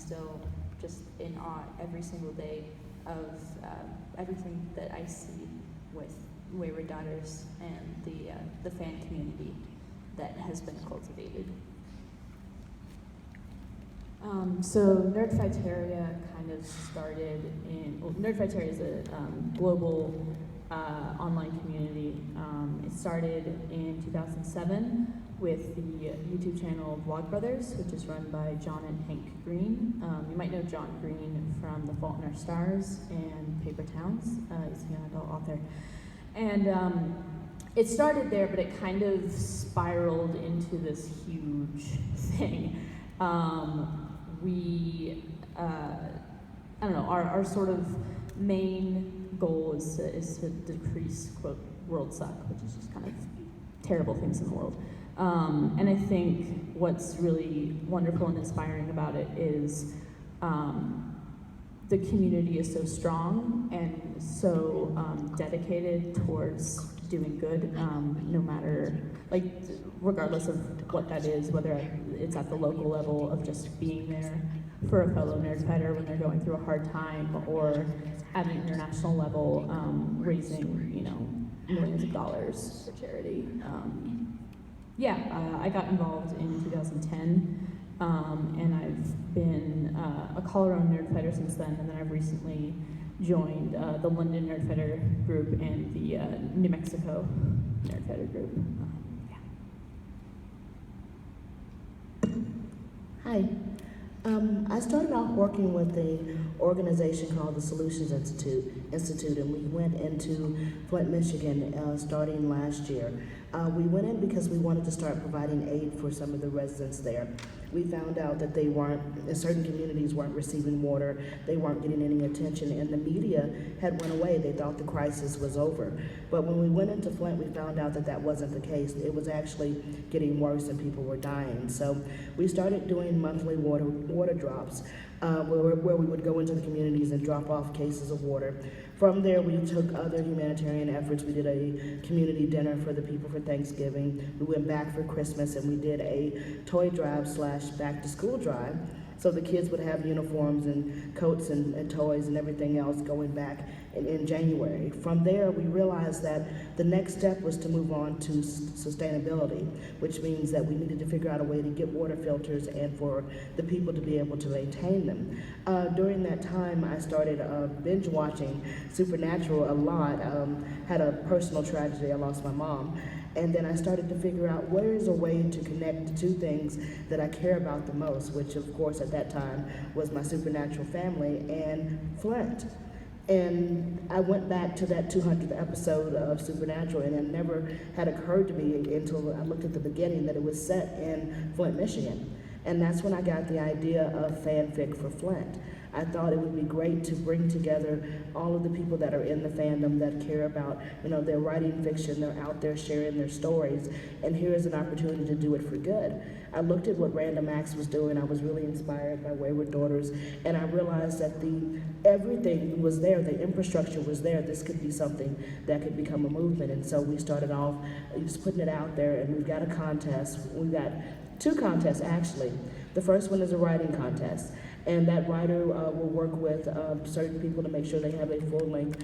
still just in awe every single day of everything that I see with Wayward Daughters and the fan community that has been cultivated. So NerdFigtheria kind of started NerdFigtheria is a global online community. It started in 2007 with the YouTube channel Wayward Daughters, which is run by John and Hank Green. You might know John Green from The Fault in Our Stars and Paper Towns. He's a young adult author. And it started there, but it kind of spiraled into this huge thing. Our sort of main goal is to decrease, quote, world suck, which is just kind of terrible things in the world. And I think what's really wonderful and inspiring about it is the community is so strong and so dedicated towards doing good, no matter, regardless of what that is, whether it's at the local level of just being there for a fellow nerdfighter when they're going through a hard time, or at an international level, raising, millions of dollars for charity. I got involved in 2010, and I've been a Colorado nerdfighter since then, and then I've recently joined the London nerdfighter group and the New Mexico nerdfighter group. Hi. I started off working with an organization called the Solutions Institute, and we went into Flint, Michigan, starting last year. We went in because we wanted to start providing aid for some of the residents there. We found out that certain communities weren't receiving water, they weren't getting any attention, and the media had went away. They thought the crisis was over. But when we went into Flint, we found out that that wasn't the case. It was actually getting worse and people were dying. So we started doing monthly water drops, where we would go into the communities and drop off cases of water. From there, we took other humanitarian efforts. We did a community dinner for the people for Thanksgiving. We went back for Christmas, and we did a toy drive / back to school drive. So the kids would have uniforms and coats and toys and everything else going back in January. From there, we realized that the next step was to move on to sustainability, which means that we needed to figure out a way to get water filters and for the people to be able to maintain them. During that time, I started binge watching Supernatural a lot. Had a personal tragedy. I lost my mom. And then I started to figure out where is a way to connect the two things that I care about the most, which of course at that time was my Supernatural family and Flint. And I went back to that 200th episode of Supernatural, and it never had occurred to me until I looked at the beginning that it was set in Flint, Michigan. And that's when I got the idea of fanfic for Flint. I thought it would be great to bring together all of the people that are in the fandom that care about, they're writing fiction, they're out there sharing their stories, and here is an opportunity to do it for good. I looked at what Random Acts was doing. I was really inspired by Wayward Daughters, and I realized that everything was there, the infrastructure was there. This could be something that could become a movement, and so we started off just putting it out there, and we've got a contest. We've got 2 contests, actually. The first one is a writing contest. And that writer will work with certain people to make sure they have a full-length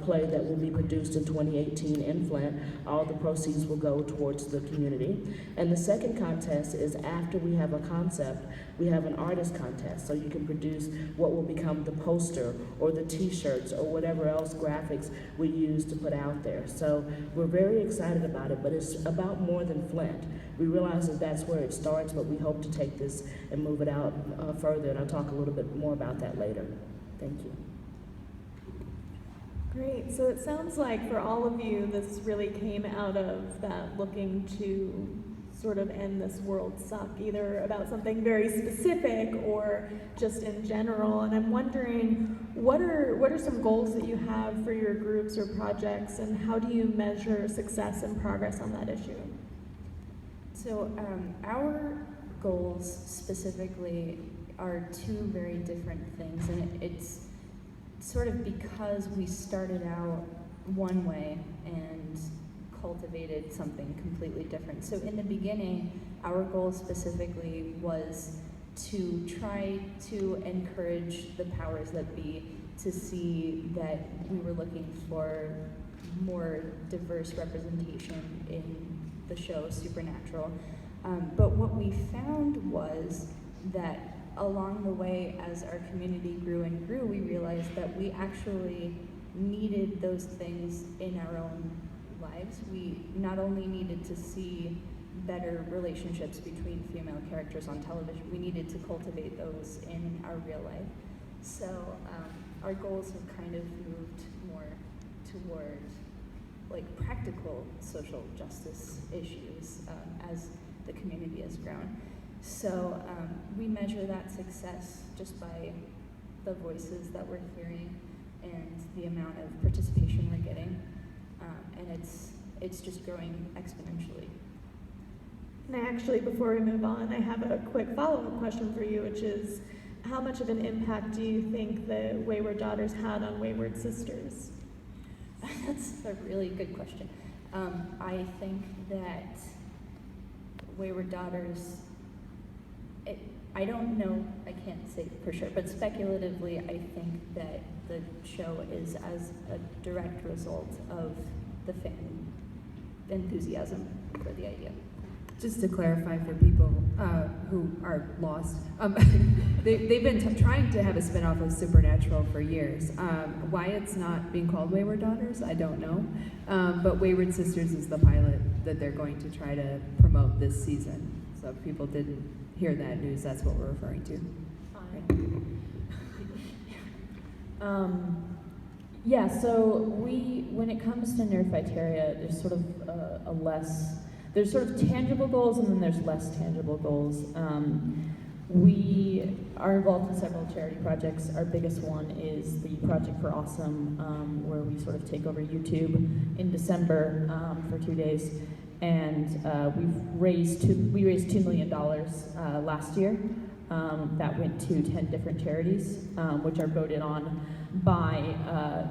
play that will be produced in 2018 in Flint. All the proceeds will go towards the community. And the second contest is after we have a concept, we have an artist contest. So you can produce what will become the poster or the t-shirts or whatever else graphics we use to put out there. So we're very excited about it, but it's about more than Flint. We realize that that's where it starts, but we hope to take this and move it out further, and I'll talk a little bit more about that later. Thank you. Great. So it sounds like for all of you, this really came out of that looking to sort of end this world suck, either about something very specific or just in general. And I'm wondering, what are some goals that you have for your groups or projects, and how do you measure success and progress on that issue? So our goals specifically are 2 very different things, and it's sort of because we started out one way and cultivated something completely different. So in the beginning, our goal specifically was to try to encourage the powers that be to see that we were looking for more diverse representation in the show Supernatural. But what we found was that along the way, as our community grew and grew, we realized that we actually needed those things in our own lives. We not only needed to see better relationships between female characters on television, we needed to cultivate those in our real life. So our goals have kind of moved more toward like practical social justice issues as the community has grown. So we measure that success just by the voices that we're hearing and the amount of participation we're getting, and it's just growing exponentially. And actually, before we move on, I have a quick follow-up question for you, which is, how much of an impact do you think the Wayward Daughters had on Wayward Sisters? That's a really good question. I think that Wayward Daughters, I don't know, I can't say for sure, but speculatively, I think that the show is as a direct result of the fan enthusiasm for the idea. Just to clarify for people who are lost, they've been trying to have a spin-off of Supernatural for years. Why it's not being called Wayward Daughters, I don't know. But Wayward Sisters is the pilot that they're going to try to promote this season. So if people didn't hear that news, that's what we're referring to. Yeah, so when it comes to NerdFighteria, there's sort of there's sort of tangible goals and then there's less tangible goals. We are involved in several charity projects. Our biggest one is the Project for Awesome, where we sort of take over YouTube in December for 2 days. And we raised $2 million last year. That went to 10 different charities, which are voted on by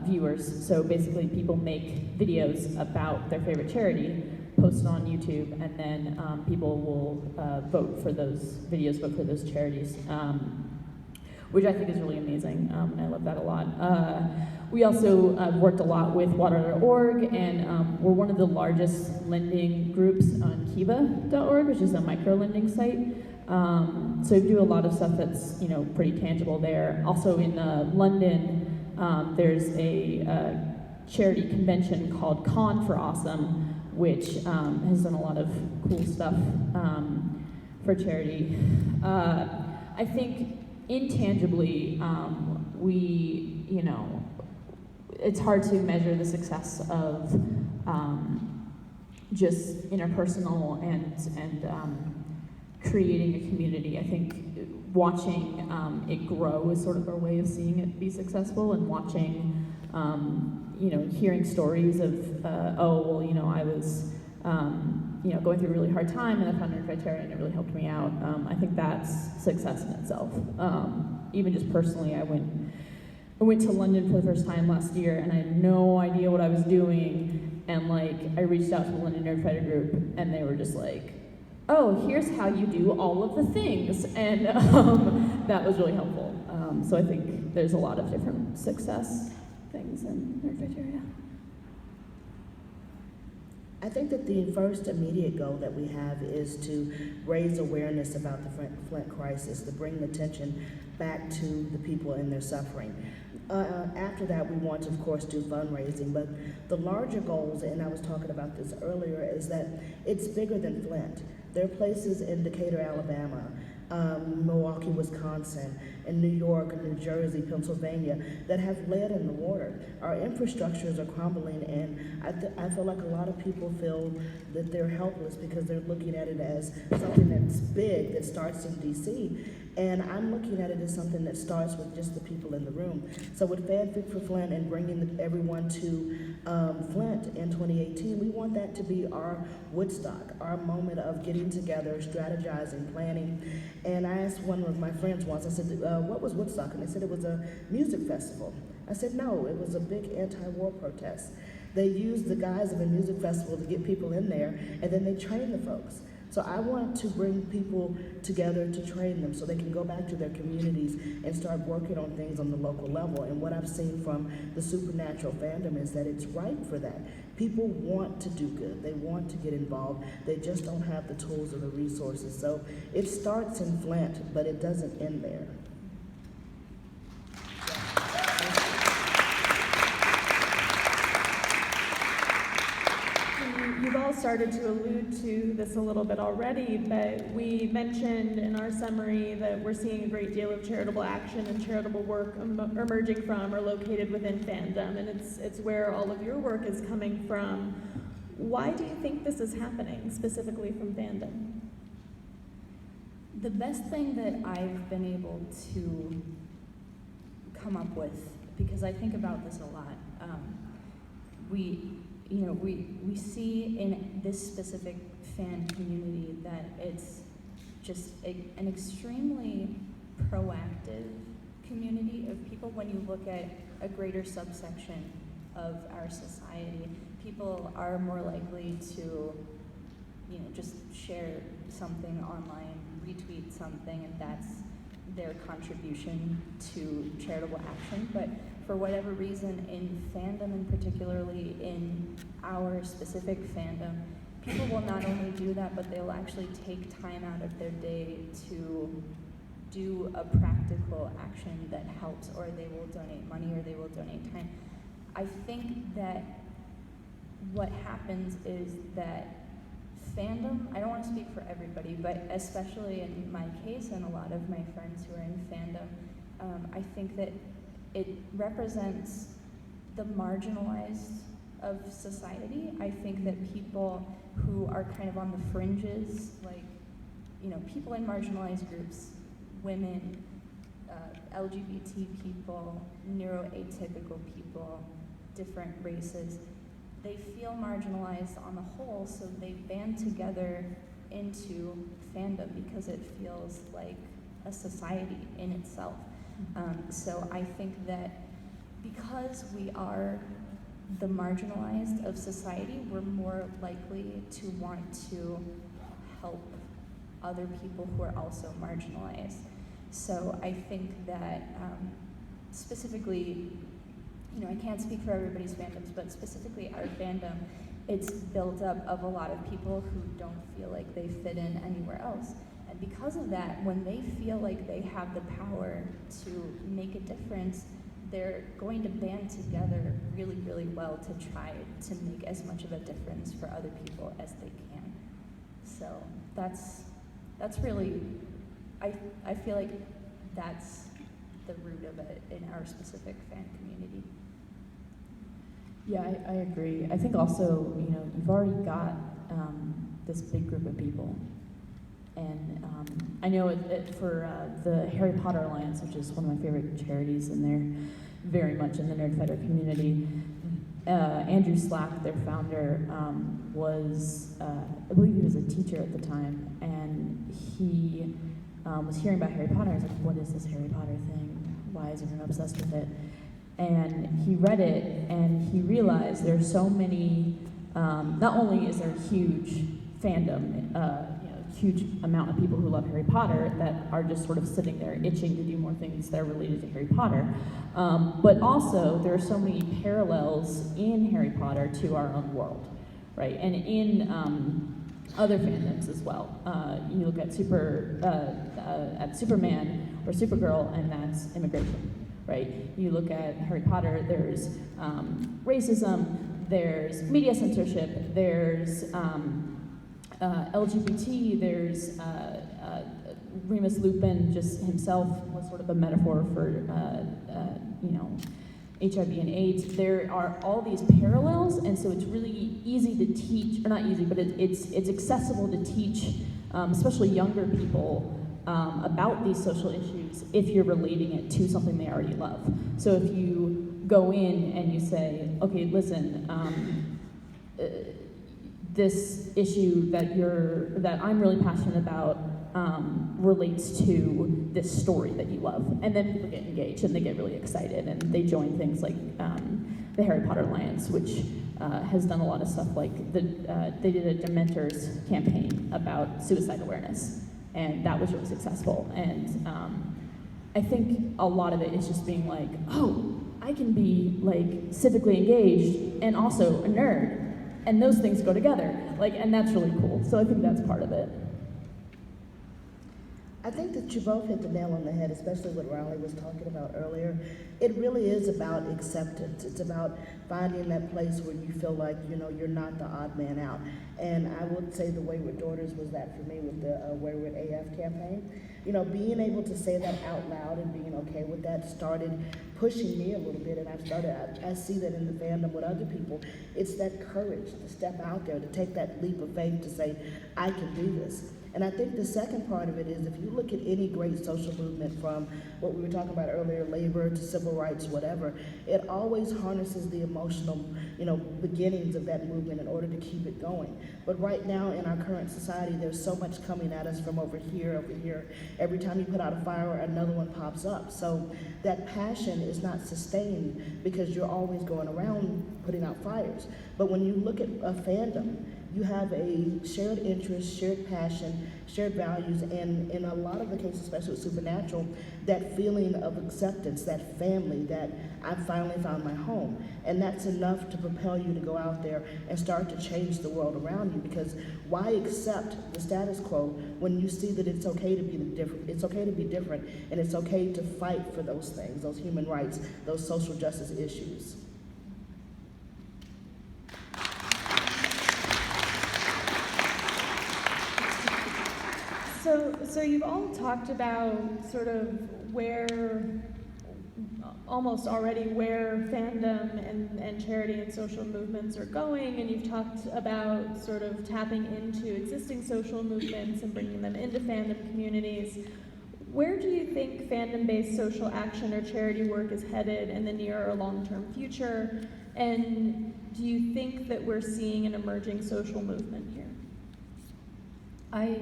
viewers. So basically people make videos about their favorite charity, post it on YouTube, and then people will vote for those videos, vote for those charities, which I think is really amazing, and I love that a lot. We also worked a lot with water.org, and we're one of the largest lending groups on kiva.org, which is a micro-lending site. So we do a lot of stuff that's, pretty tangible there. Also in London, there's a charity convention called Con for Awesome, which has done a lot of cool stuff for charity. I think intangibly, it's hard to measure the success of just interpersonal and creating a community. I think watching it grow is sort of our way of seeing it be successful, and watching, hearing stories of, I was, going through a really hard time, and I found NerdFighteria and it really helped me out. I think that's success in itself. Even just personally, I went to London for the first time last year, and I had no idea what I was doing, and I reached out to the London Nerdfighter group, and they were just like, oh, here's how you do all of the things, and that was really helpful. So I think there's a lot of different success things in NerdFighteria. I think that the first immediate goal that we have is to raise awareness about the Flint crisis, to bring attention back to the people and their suffering. After that, we want to, of course, do fundraising, but the larger goals, and I was talking about this earlier, is that it's bigger than Flint. There are places in Decatur, Alabama, Milwaukee, Wisconsin, and New York, and New Jersey, Pennsylvania, that have lead in the water. Our infrastructures are crumbling, and I feel like a lot of people feel that they're helpless because they're looking at it as something that's big, that starts in DC, and I'm looking at it as something that starts with just the people in the room. So with Fanfic for Flint and bringing everyone to Flint in 2018, we want that to be our Woodstock, our moment of getting together, strategizing, planning. And I asked one of my friends once, I said, what was Woodstock? And they said it was a music festival. I said, no, it was a big anti-war protest. They used the guise of a music festival to get people in there, and then they trained the folks. So I want to bring people together to train them so they can go back to their communities and start working on things on the local level. And what I've seen from the Supernatural fandom is that it's ripe for that. People want to do good. They want to get involved. They just don't have the tools or the resources. So it starts in Flint, but it doesn't end there. You've all started to allude to this a little bit already, but we mentioned in our summary that we're seeing a great deal of charitable action and charitable work emerging from or located within fandom, and it's where all of your work is coming from. Why do you think this is happening, specifically from fandom? The best thing that I've been able to come up with, because I think about this a lot, we see in this specific fan community that it's just an extremely proactive community of people. When you look at a greater subsection of our society, people are more likely to, just share something online, retweet something, and that's their contribution to charitable action. But for whatever reason, in fandom and particularly in our specific fandom, people will not only do that, but they'll actually take time out of their day to do a practical action that helps, or they will donate money, or they will donate time. I think that what happens is that fandom, I don't want to speak for everybody, but especially in my case and a lot of my friends who are in fandom, I think that it represents the marginalized of society. I think that people who are kind of on the fringes, like, people in marginalized groups, women, LGBT people, neuroatypical people, different races, they feel marginalized on the whole, so they band together into fandom because it feels like a society in itself. So I think that because we are the marginalized of society, we're more likely to want to help other people who are also marginalized. So I think that specifically, I can't speak for everybody's fandoms, but specifically our fandom, it's built up of a lot of people who don't feel like they fit in anywhere else. And because of that, when they feel like they have the power to make a difference, they're going to band together really, really well to try to make as much of a difference for other people as they can. So that's really, I feel like that's the root of it in our specific fan community. Yeah, I agree. I think also, you've already got this big group of people. And I know for the Harry Potter Alliance, which is one of my favorite charities, and they're very much in the Nerdfighter community, Andrew Slack, their founder, was, I believe he was a teacher at the time, and he was hearing about Harry Potter. He was like, what is this Harry Potter thing? Why is everyone obsessed with it? And he read it, and he realized there's so many, not only is there a huge fandom, huge amount of people who love Harry Potter that are just sort of sitting there itching to do more things that are related to Harry Potter, but also there are so many parallels in Harry Potter to our own world, right? And in other fandoms as well. You look at Superman or Supergirl, and that's immigration, right? You look at Harry Potter, there's racism, there's media censorship, there's LGBT, there's Remus Lupin just himself was sort of a metaphor for HIV and AIDS. There are all these parallels, and so it's really easy to teach, or not easy, but it's accessible to teach, especially younger people, about these social issues if you're relating it to something they already love. So if you go in and you say, okay, listen, this issue that I'm really passionate about relates to this story that you love. And then people get engaged and they get really excited and they join things like the Harry Potter Alliance, which has done a lot of stuff like they did a Dementors campaign about suicide awareness, and that was really successful. And I think a lot of it is just being like, oh, I can be like civically engaged and also a nerd, and those things go together. Like, and that's really cool. So I think that's part of it. I think that you both hit the nail on the head, especially what Riley was talking about earlier. It really is about acceptance. It's about finding that place where you feel like, you know, you're not the odd man out. And I would say the Wayward Daughters was that for me with the Wayward AF campaign. You know, being able to say that out loud and being okay with that started pushing me a little bit, and I see that in the fandom with other people. It's that courage to step out there, to take that leap of faith to say, I can do this. And I think the second part of it is, if you look at any great social movement, from what we were talking about earlier, labor to civil rights, whatever, it always harnesses the emotional, you know, beginnings of that movement in order to keep it going. But right now in our current society, there's so much coming at us from over here. Every time you put out a fire, another one pops up. So that passion is not sustained because you're always going around putting out fires. But when you look at a fandom, you have a shared interest, shared passion, shared values, and in a lot of the cases, especially with Supernatural, that feeling of acceptance, that family, that I finally found my home. And that's enough to propel you to go out there and start to change the world around you, because why accept the status quo when you see that it's okay to be different, and it's okay to fight for those things, those human rights, those social justice issues. So you've all talked about sort of almost already where fandom and charity and social movements are going, and you've talked about sort of tapping into existing social movements and bringing them into fandom communities. Where do you think fandom-based social action or charity work is headed in the near or long-term future? And do you think that we're seeing an emerging social movement here? I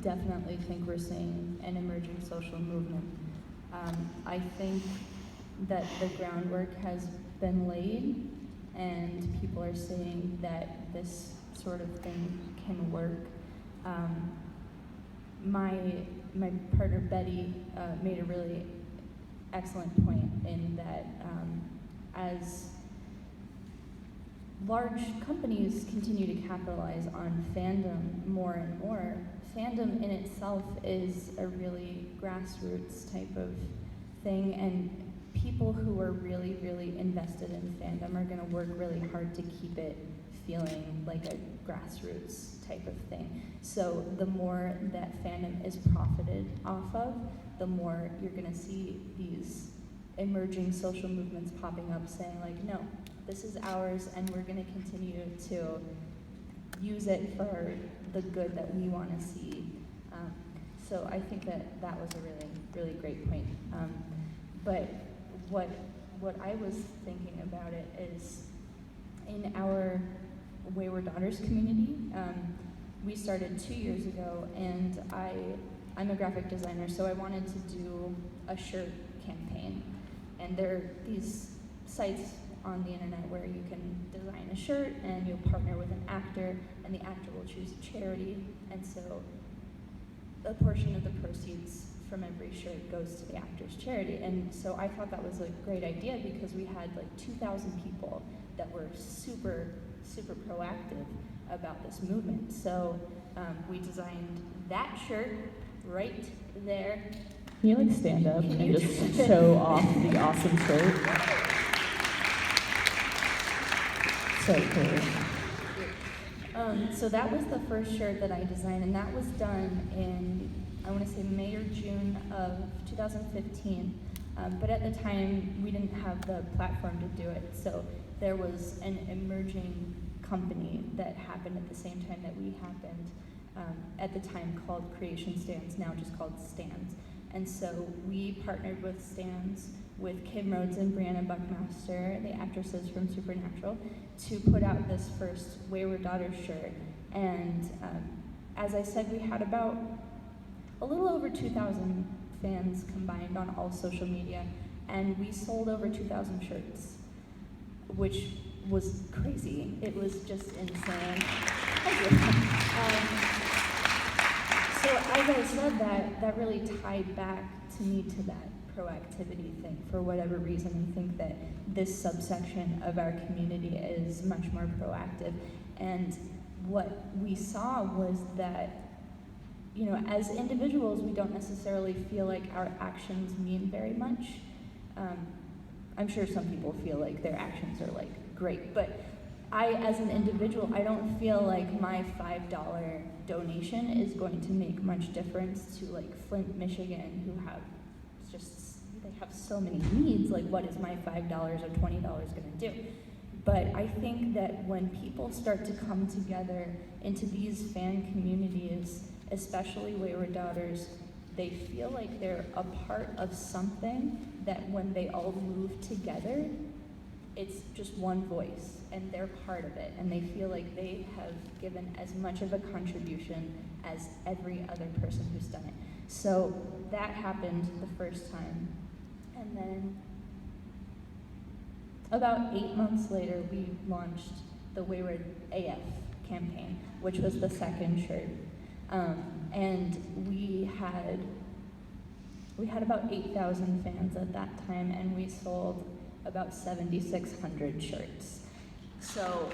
definitely think we're seeing an emerging social movement. I think that the groundwork has been laid, and people are seeing that this sort of thing can work. My partner Betty made a really excellent point in that as large companies continue to capitalize on fandom more and more, fandom in itself is a really grassroots type of thing, and people who are really, really invested in fandom are going to work really hard to keep it feeling like a grassroots type of thing. So the more that fandom is profited off of, the more you're going to see these emerging social movements popping up saying like, no, this is ours, and we're going to continue to use it for the good that we want to see. So I think that was a really, really great point. But what I was thinking about it is, in our Wayward Daughters community, we started 2 years ago, and I'm a graphic designer, so I wanted to do a shirt campaign. And there are these sites on the internet where you can design a shirt and you'll partner with an actor, and the actor will choose a charity, and so a portion of the proceeds from every shirt goes to the actor's charity. And so I thought that was a great idea, because we had like 2,000 people that were super, super proactive about this movement. So we designed that shirt right there. Can you like stand up and just show off the awesome shirt? So cool. So that was the first shirt that I designed, and that was done in, I want to say, May or June of 2015. But at the time, we didn't have the platform to do it. So there was an emerging company that happened at the same time that we happened, at the time called Creation Stands, now just called Stands. And so we partnered with Stands, with Kim Rhodes and Brianna Buckmaster, the actresses from Supernatural, to put out this first Wayward Daughters shirt. And as I said, we had about a little over 2,000 fans combined on all social media, and we sold over 2,000 shirts, which was crazy. It was just insane. Thank you. So as I said, that really tied back to me to that proactivity thing. For whatever reason, I think that this subsection of our community is much more proactive. And what we saw was that, you know, as individuals, we don't necessarily feel like our actions mean very much. I'm sure some people feel like their actions are like great, but I, as an individual, I don't feel like my $5 donation is going to make much difference to like Flint, Michigan, who have they have so many needs. Like, what is my $5 or $20 going to do? But I think that when people start to come together into these fan communities, especially Wayward Daughters, they feel like they're a part of something that when they all move together, it's just one voice and they're part of it, and they feel like they have given as much of a contribution as every other person who's done it. So that happened the first time. And then about 8 months later, we launched the Wayward AF campaign, which was the second shirt. And we had about 8,000 fans at that time, and we sold about 7,600 shirts. So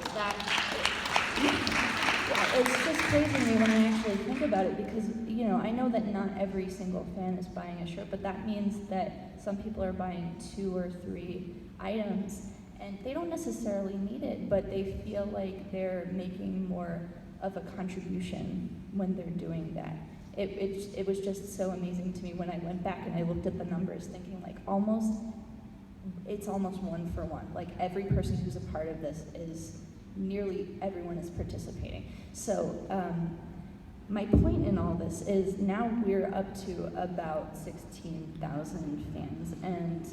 it's just crazy to me when I actually think about it, because, you know, I know that not every single fan is buying a shirt, but that means that some people are buying 2 or 3 items, and they don't necessarily need it, but they feel like they're making more of a contribution when they're doing that. It was just so amazing to me when I went back and I looked at the numbers, thinking like it's almost 1 for 1. Like, every person who's a part of this nearly everyone is participating. So my point in all this is now we're up to about 16,000 fans, and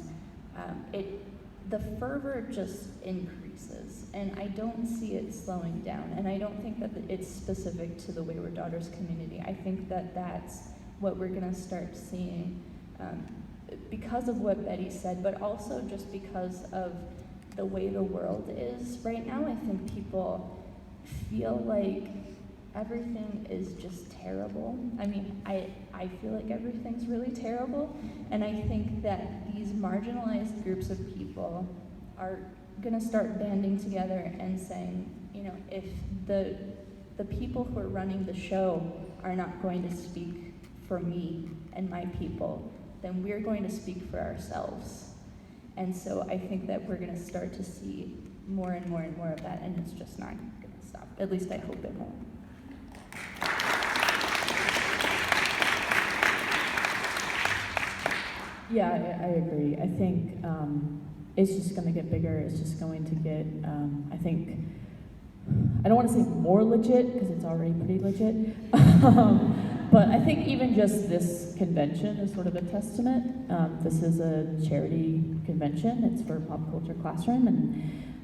the fervor just increases, and I don't see it slowing down, and I don't think that it's specific to the Wayward Daughters community. I think that that's what we're gonna start seeing because of what Betty said, but also just because of the way the world is right now. I think people feel like everything is just terrible. I mean, I feel like everything's really terrible, and I think that these marginalized groups of people are gonna start banding together and saying, you know, if the people who are running the show are not going to speak for me and my people, then we're going to speak for ourselves. And so I think that we're gonna start to see more and more and more of that, and it's just not gonna stop. At least I hope it won't. Yeah, I agree. I think it's just going to get bigger. It's just going to get, I think, I don't want to say more legit, because it's already pretty legit. But I think even just this convention is sort of a testament. This is a charity convention. It's for Pop Culture Classroom. And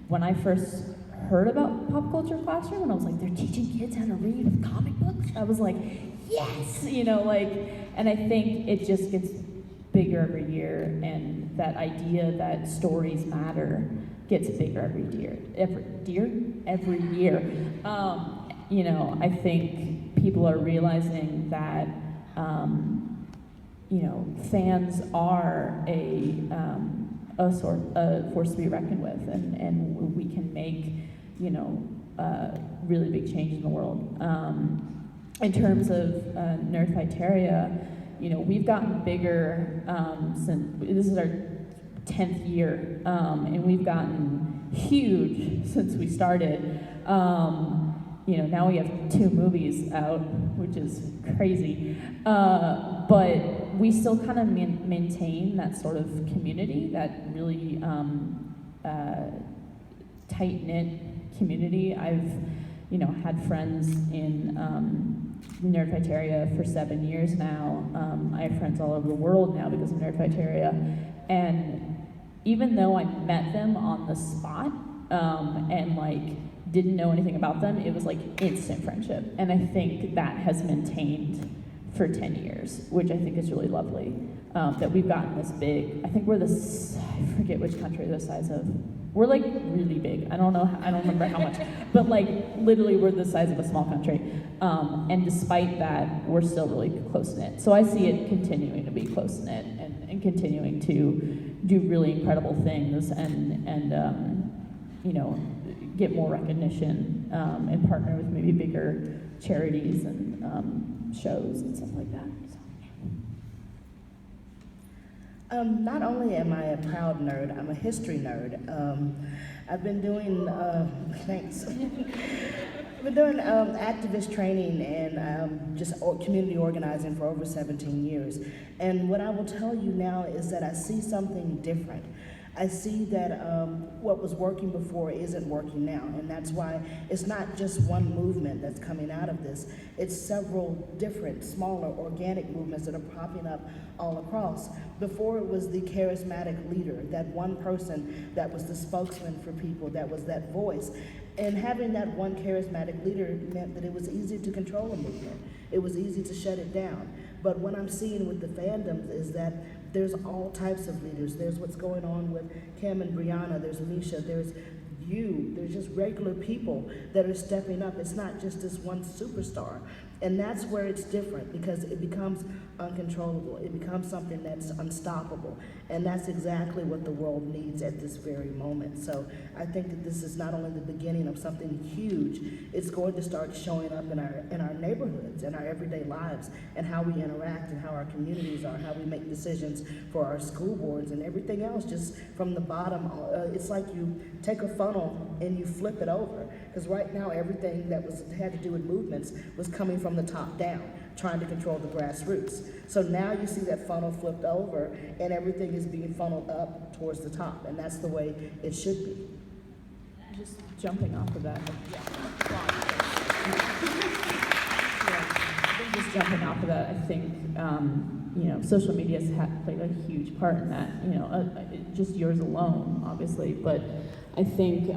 when I first heard about Pop Culture Classroom, and I was like, they're teaching kids how to read with comic books, I was like, yes! You know, like, and I think it just gets bigger every year, and that idea that stories matter gets bigger every year. You know, I think people are realizing that, you know, fans are a force to be reckoned with, and we can make, you know, really big change in the world. In terms of NerdFighteria, you know, we've gotten bigger since this is our 10th year, and we've gotten huge since we started. You know, now we have 2 movies out, which is crazy. But we still kind of maintain that sort of community, that really tight-knit community. I've, you know, had friends in NerdFighteria for 7 years now. I have friends all over the world now because of NerdFighteria. And even though I met them on the spot and like didn't know anything about them, it was like instant friendship. And I think that has maintained for 10 years, which I think is really lovely. That we've gotten this big. I think we're I forget which country the size of We're like really big. I don't remember how much, but like literally we're the size of a small country. And despite that, we're still really close knit. So I see it continuing to be close knit and continuing to do really incredible things and get more recognition and partner with maybe bigger charities and shows and stuff like that. Not only am I a proud nerd, I'm a history nerd. I've been doing, thanks. I've been doing activist training and community organizing for over 17 years. And what I will tell you now is that I see something different. I see that what was working before isn't working now, and that's why it's not just one movement that's coming out of this. It's several different, smaller, organic movements that are popping up all across. Before it was the charismatic leader, that one person that was the spokesman for people, that was that voice. And having that one charismatic leader meant that it was easy to control a movement. It was easy to shut it down. But what I'm seeing with the fandoms is that there's all types of leaders. There's what's going on with Kim and Brianna, there's Misha, there's you, there's just regular people that are stepping up. It's not just this one superstar. And that's where it's different, because it becomes uncontrollable. It becomes something that's unstoppable. And that's exactly what the world needs at this very moment. So I think that this is not only the beginning of something huge, it's going to start showing up in our neighborhoods and our everyday lives, and how we interact and how our communities are, how we make decisions for our school boards and everything else, just from the bottom. It's like you take a funnel and you flip it over. Because right now everything that had to do with movements was coming from the top down, trying to control the grassroots. So now you see that funnel flipped over and everything is being funneled up towards the top, and that's the way it should be. Just jumping off of that. Just jumping off of that, I think social media has played a huge part in that. Just yours alone, obviously, but I think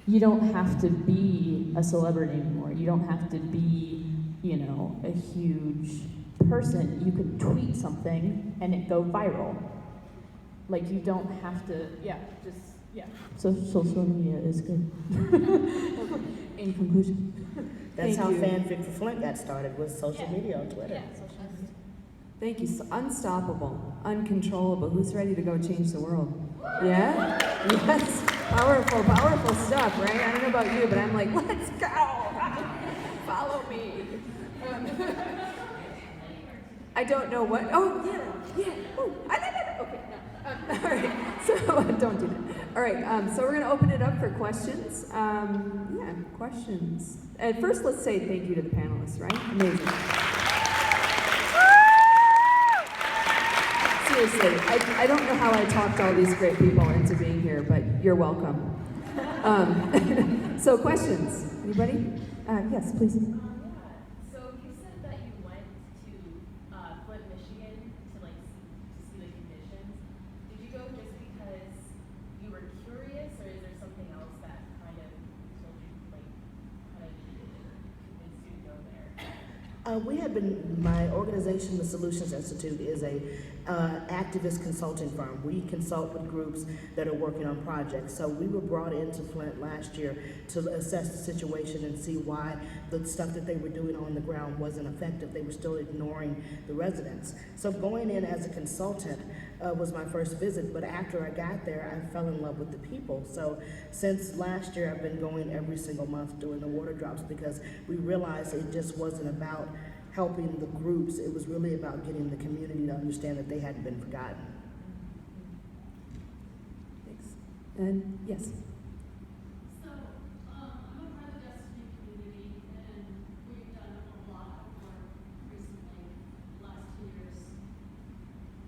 you don't have to be a celebrity anymore. You don't have to be, a huge person. You can tweet something and it go viral. Like, you don't have to, So social media is good. In conclusion. That's how Fanfic for Flint got started, was social media on Twitter. Thank you. So unstoppable, uncontrollable. Who's ready to go change the world? Yeah? Yes. Powerful, powerful stuff, right? I don't know about you, but I'm like, let's go. Follow me. I don't know what. Oh, yeah. Oh, okay. No. All right. So don't do that. All right. So we're going to open it up for questions. Questions. At first, let's say thank you to the panelists, right? Amazing. Seriously, I don't know how I talked all these great people into being here, but you're welcome. So questions. Anybody? Yes, please. So you said that you went to Flint, Michigan to see the conditions. Did you go just because you were curious, or is there something else that kind of told you, convinced you to go there? My organization, the Solutions Institute, is a activist consulting firm. We consult with groups that are working on projects. So we were brought into Flint last year to assess the situation and see why the stuff that they were doing on the ground wasn't effective. They were still ignoring the residents. So going in as a consultant was my first visit, but after I got there, I fell in love with the people. So since last year, I've been going every single month doing the water drops, because we realized it just wasn't about helping the groups. It was really about getting the community to understand that they hadn't been forgotten. Thanks. And yes. So, I'm a part of the Destiny community, and we've done a lot of work recently, the last 2 years.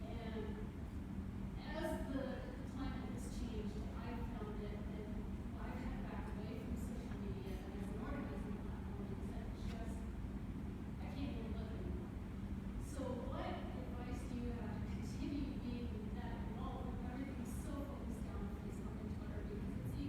And as the climate has changed, I've found it, and I've had to back away from social media as an organizing platform, because I can't even live anymore. So what advice do you have to continue being that involved when everything's so focused down on Facebook and Twitter? Because it's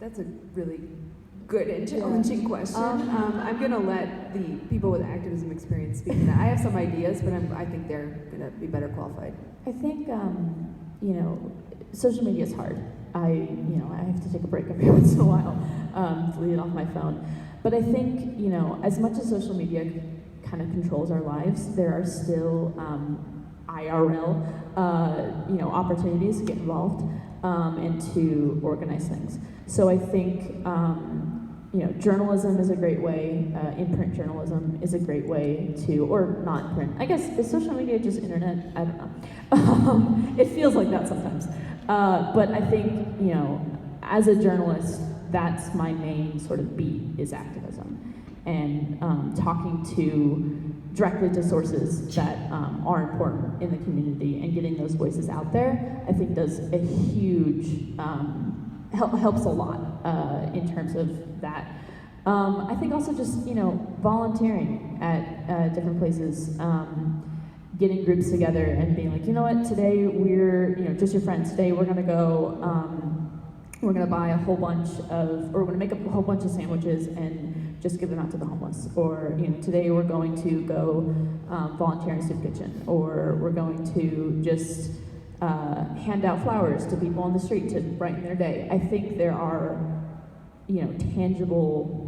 That's a really good and challenging question. I'm going to let the people with activism experience speak to that. I have some ideas, but I think they're going to be better qualified. I think, social media is hard. I have to take a break every once in a while, delete it off my phone. But I think, as much as social media kind of controls our lives, there are still IRL, opportunities to get involved and to organize things. So I think, journalism is a great way, in-print journalism is a great way to, or not print. I guess, is social media just internet? I don't know. It feels like that sometimes. But I think, as a journalist, that's my main sort of beat is activism. And talking directly to sources that are important in the community and getting those voices out there, I think does a huge, helps a lot in terms of that. I think also just, volunteering at different places, getting groups together and being like, you know what, today we're, just your friends, today we're gonna go, we're gonna buy a whole bunch of, or we're gonna make a whole bunch of sandwiches and just give them out to the homeless. Or, today we're going to go volunteer in a soup kitchen. Or we're going to just hand out flowers to people on the street to brighten their day. I think there are, tangible,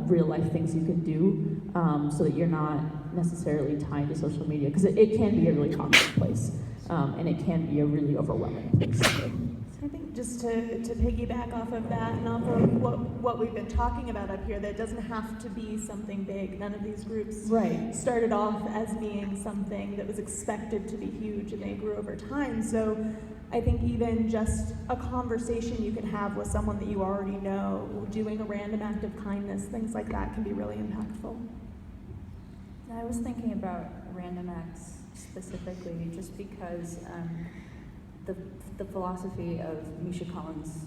real life things you can do so that you're not necessarily tied to social media, because it can be a really toxic place and it can be a really overwhelming place. So I think just to piggyback off of that and off of what we've been talking about up here, that it doesn't have to be something big. None of these groups started off as being something that was expected to be huge, and they grew over time. So I think even just a conversation you can have with someone that you already know, doing a random act of kindness, things like that can be really impactful. I was thinking about random acts specifically just because the philosophy of Misha Collins'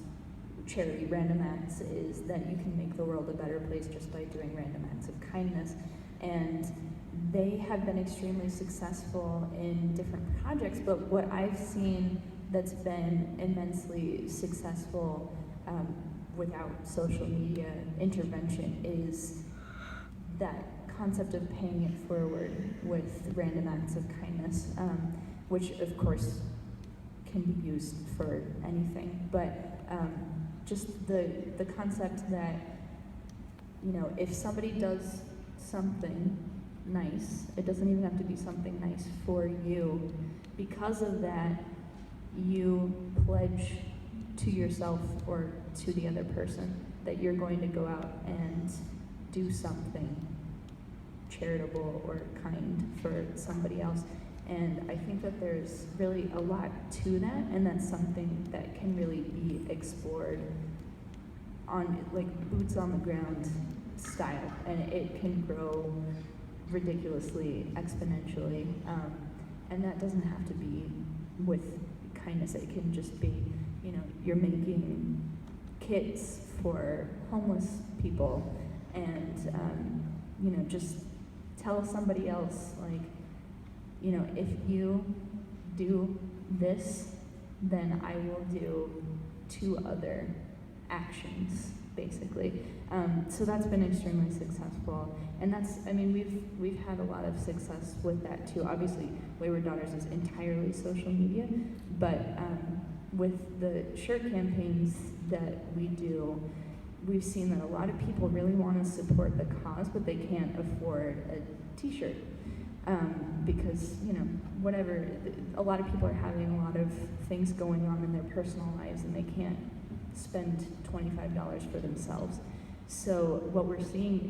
charity random acts is that you can make the world a better place just by doing random acts of kindness. And they have been extremely successful in different projects, but what I've seen that's been immensely successful without social media intervention is that concept of paying it forward with random acts of kindness, which of course can be used for anything, but just the concept that, if somebody does something nice, it doesn't even have to be something nice for you, because of that, you pledge to yourself or to the other person that you're going to go out and do something charitable or kind for somebody else. And I think that there's really a lot to that, and that's something that can really be explored on like boots on the ground style, and it can grow ridiculously exponentially, and that doesn't have to be with kindness. It can just be, you're making kits for homeless people, and just tell somebody else, like, if you do this, then I will do 2 other actions, basically. So that's been extremely successful, and we've had a lot of success with that too. Obviously, Wayward Daughters is entirely social media, but with the shirt campaigns that we do, we've seen that a lot of people really want to support the cause, but they can't afford a t-shirt. Because, whatever, a lot of people are having a lot of things going on in their personal lives, and they can't spend $25 for themselves. So what we're seeing